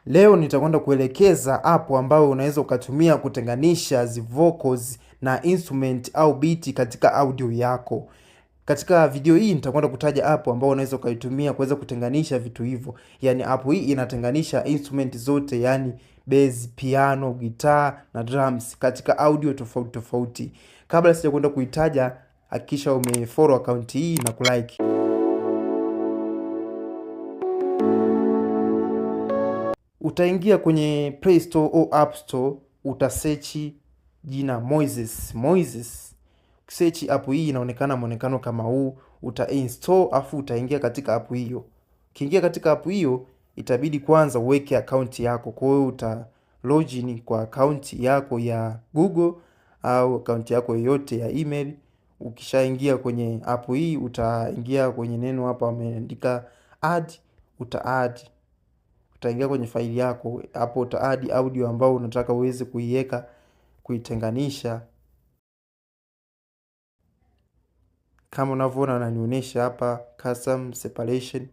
Leo nitakwenda kuelekeza app ambayo unaweza ukatumia kutenganisha vocals na instrument au biti katika audio yako. Katika video hii nitakwenda kutaja app ambayo unaweza ukaitumia kuweza kutenganisha vitu hivyo. Yaani app hii inatenganisha instrument zote, yani bass, piano, guitar na drums katika audio tofauti tofauti. Kabla sijakwenda kuitaja, hakikisha umefollow account hii na kulike. Utaingia kwenye Play Store au App Store, utasearch jina Moises. Ukisearch app hii inaonekana muonekano kama huu, utainstall afu utaingia katika app hiyo. Ukiingia katika app hiyo, itabidi kwanza uweke account yako. Kwa hiyo uta login kwa account yako ya Google au account yako yoyote ya email. Ukishaingia kwenye app hii, utaingia kwenye neno hapa wameandika add, utaingia kwenye faili yako hapo, utaadi audio ambao unataka uweze kuiweka, kuitenganisha. Kama unavyoona ananionyesha hapa custom separation,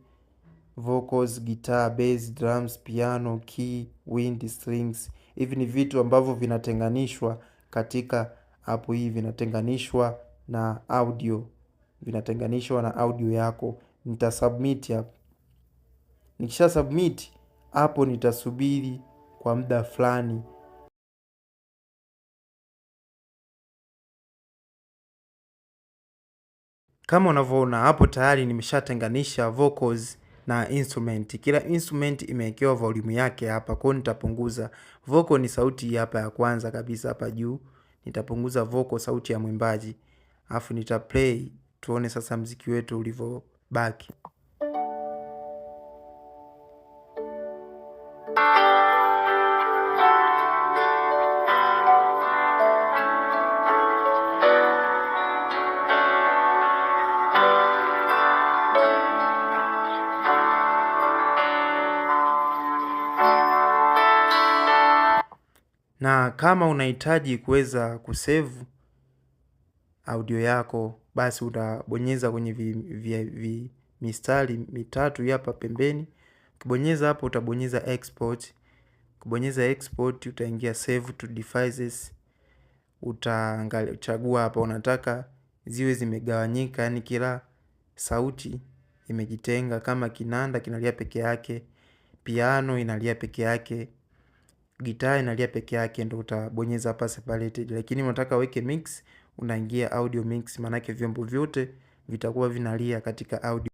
vocals, guitar, bass, drums, piano, key, wind, strings. Hivi ni vitu ambavyo vinatenganishwa katika app hii, vinatenganishwa na audio yako. Nitasubmit hapo. Nikisha submit hapo nitasubiri kwa muda fulani. Kama unavyoona hapo tayari nimeshatenganisha vocals na instrument. Kila instrument imewekewa volume yake hapa. Kwa hiyo nitapunguza vocal, ni sauti hapa ya kwanza kabisa hapa juu. Nitapunguza vocal, sauti ya mwimbaji. Alafu nitaplay tuone sasa mziki wetu ulivyobaki. Na kama unahitaji kuweza kusave audio yako, basi utabonyeza kwenye mistari mitatu hapa pembeni. Ukibonyeza hapo utabonyeza export. Ukibonyeza export utaingia save to devices. Utachagua hapa unataka ziwe zimegawanyika, yani kila sauti imejitenga. Kama kinanda kinalia peke yake, piano inalia peke yake, gitaa inalia peke yake, ndio utabonyeza hapa separated. Lakini unataka weke mix, unaingia audio mix, maana yake vyombo vyote vitakuwa vinalia katika audio